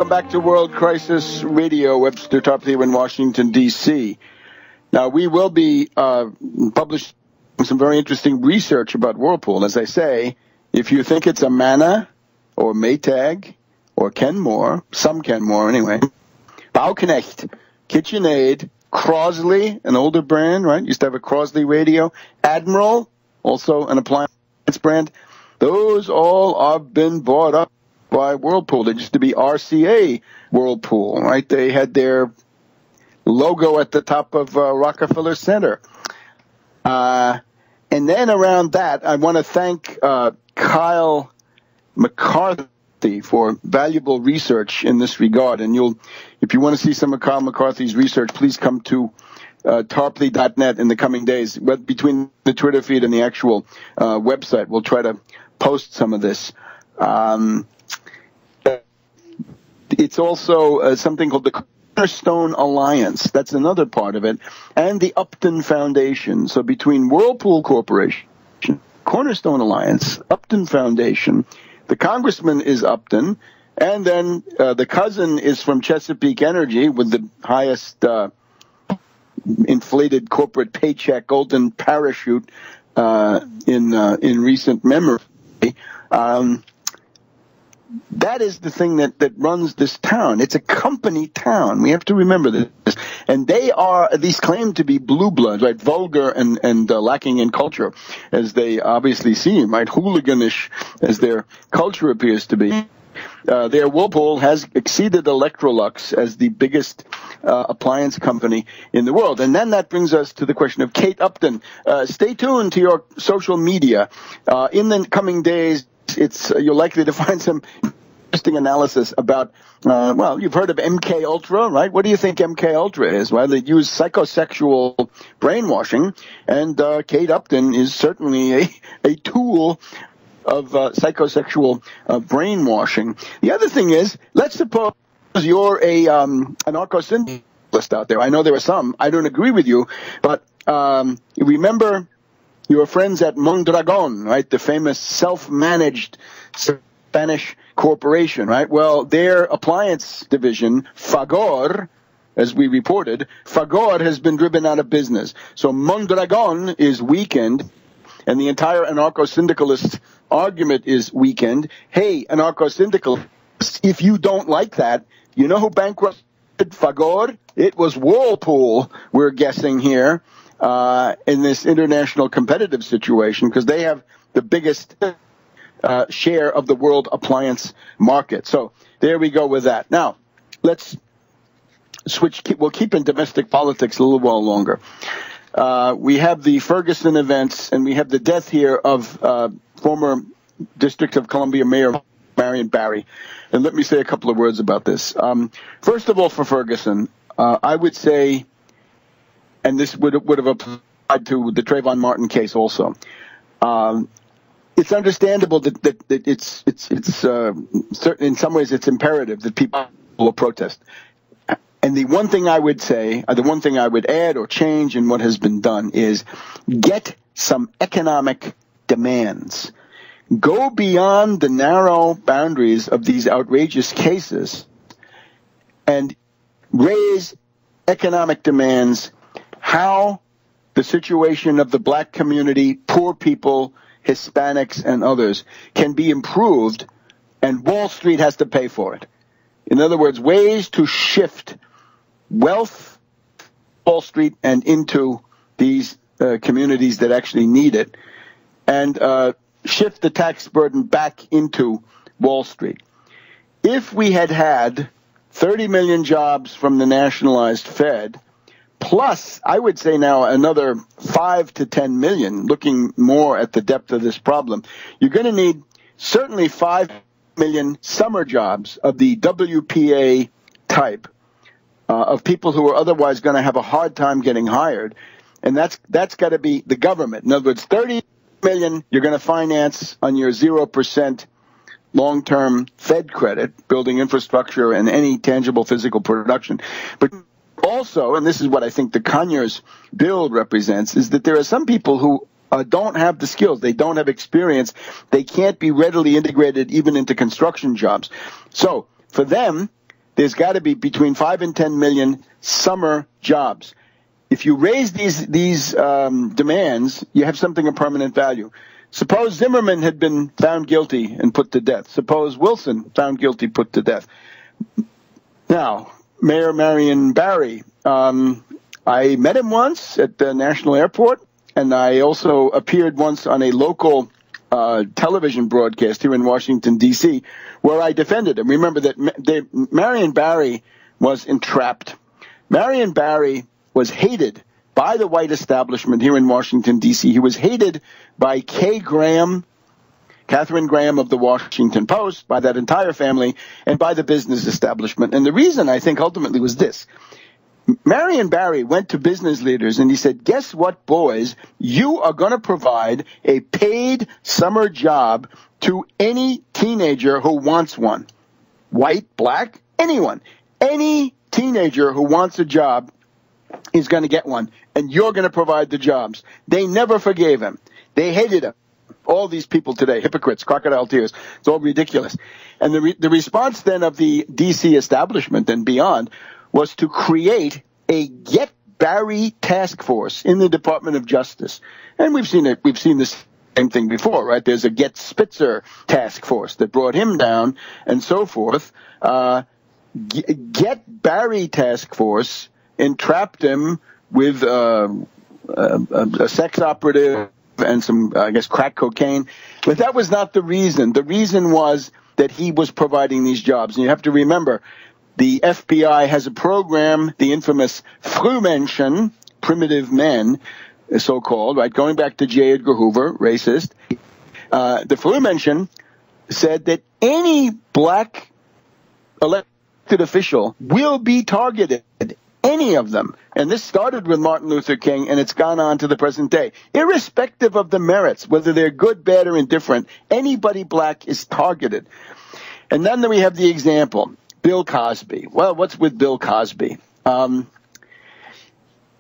Welcome back to World Crisis Radio. Webster Tarpley here in Washington, D.C. Now, we will be publishing some very interesting research about Whirlpool. As I say, if you think it's Amana or Maytag or Kenmore, some Kenmore anyway, Bauknecht, KitchenAid, Crosley, an older brand, right? Used to have a Crosley radio. Admiral, also an appliance brand. Those all have been bought up by Whirlpool. They used to be RCA Whirlpool, right? They had their logo at the top of Rockefeller Center. And then around that, I want to thank Kyle McCarthy for valuable research in this regard. And if you want to see some of Kyle McCarthy's research, please come to tarpley.net in the coming days. But between the Twitter feed and the actual website, we'll try to post some of this. It's also something called the Cornerstone Alliance. That's another part of it. And the Upton Foundation. So between Whirlpool Corporation, Cornerstone Alliance, Upton Foundation, the congressman is Upton, and then the cousin is from Chesapeake Energy with the highest inflated corporate paycheck, golden parachute in recent memory. That is the thing that runs this town. It's a company town. We have to remember this. And they are, these claim to be blue bloods, right? Vulgar and lacking in culture, as they obviously seem, right? Hooliganish, as their culture appears to be. Their Whirlpool has exceeded Electrolux as the biggest appliance company in the world. And then that brings us to the question of Kate Upton. Stay tuned to your social media. In the coming days, you're likely to find some interesting analysis about, you've heard of MK Ultra, right? What do you think MK Ultra is? Well, they use psychosexual brainwashing, and Kate Upton is certainly a tool of psychosexual brainwashing. The other thing is, let's suppose you're an anarcho-syndicalist out there. I know there are some. I don't agree with you, but remember your friends at Mondragon, right? The famous self-managed Spanish corporation, right? Well, their appliance division, Fagor, as we reported, Fagor has been driven out of business. So Mondragon is weakened, and the entire anarcho-syndicalist argument is weakened. Hey, anarcho-syndicalists, if you don't like that, you know who bankrupted Fagor? It was Whirlpool, we're guessing here. In this international competitive situation, because they have the biggest share of the world appliance market. So there we go with that. Now, let's switch. We'll keep in domestic politics a little while longer. We have the Ferguson events, and we have the death here of former District of Columbia Mayor Marion Barry. And let me say a couple of words about this. First of all, for Ferguson, I would say, and this would have applied to the Trayvon Martin case also. It's understandable that it's in some ways it's imperative that people will protest. And the one thing I would say, the one thing I would add or change in what has been done is get some economic demands. Go beyond the narrow boundaries of these outrageous cases and raise economic demands. How the situation of the black community, poor people, Hispanics, and others can be improved, and Wall Street has to pay for it. In other words, ways to shift wealth, Wall Street, and into these communities that actually need it, and shift the tax burden back into Wall Street. If we had 30 million jobs from the nationalized Fed, plus, I would say now another 5 to 10 million, looking more at the depth of this problem, you're going to need certainly 5 million summer jobs of the WPA type, of people who are otherwise going to have a hard time getting hired. And that's got to be the government. In other words, 30 million you're going to finance on your 0% long-term Fed credit, building infrastructure and any tangible physical production. But also, and this is what I think the Conyers bill represents, is that there are some people who don't have the skills. They don't have experience. They can't be readily integrated even into construction jobs. So for them, there's got to be between 5 and 10 million summer jobs. If you raise these demands, you have something of permanent value. Suppose Zimmerman had been found guilty and put to death. Suppose Wilson found guilty, put to death. Now, Mayor Marion Barry, I met him once at the National Airport, and I also appeared once on a local television broadcast here in Washington, D.C., where I defended him. Remember that Marion Barry was entrapped. Marion Barry was hated by the white establishment here in Washington, D.C. He was hated by Catherine Graham of the Washington Post, by that entire family, and by the business establishment. And the reason, I think, ultimately was this. Marion Barry went to business leaders and he said, guess what, boys? You are going to provide a paid summer job to any teenager who wants one. White, black, anyone. Any teenager who wants a job is going to get one, and you're going to provide the jobs. They never forgave him. They hated him. All these people today, hypocrites, crocodile tears. It's all ridiculous. And the response then of the D.C. establishment and beyond was to create a Get Barry task force in the Department of Justice. And we've seen it. We've seen the same thing before, right? There's a Get Spitzer task force that brought him down and so forth. Get Barry task force entrapped him with a sex operative and some, I guess, crack cocaine. But that was not the reason. The reason was that he was providing these jobs. And you have to remember, the FBI has a program, the infamous Frühmenschen, primitive men, so-called, right, going back to J. Edgar Hoover, racist. The Frühmenschen said that any black elected official will be targeted, any of them. And this started with Martin Luther King, and it's gone on to the present day. Irrespective of the merits, whether they're good, bad, or indifferent, anybody black is targeted. And then we have the example, Bill Cosby. Well, what's with Bill Cosby?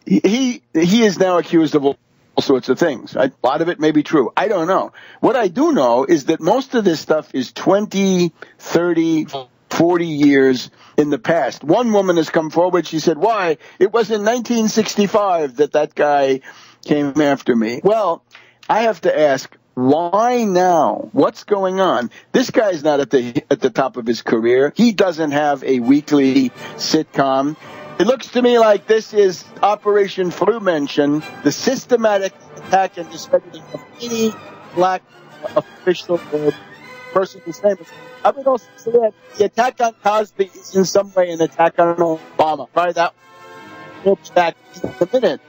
He is now accused of all sorts of things. A lot of it may be true. I don't know. What I do know is that most of this stuff is 20, 30, 40 years in the past. One woman has come forward. She said, why? It was in 1965 that guy came after me. Well, I have to ask, why now? What's going on? This guy's not at the top of his career. He doesn't have a weekly sitcom. It looks to me like this is Operation Frühmenschen, the systematic attack and discrediting of any black official or person who's famous. I would also say that the attack on Cosby is in some way an attack on Obama. Try that. We'll be back in a minute.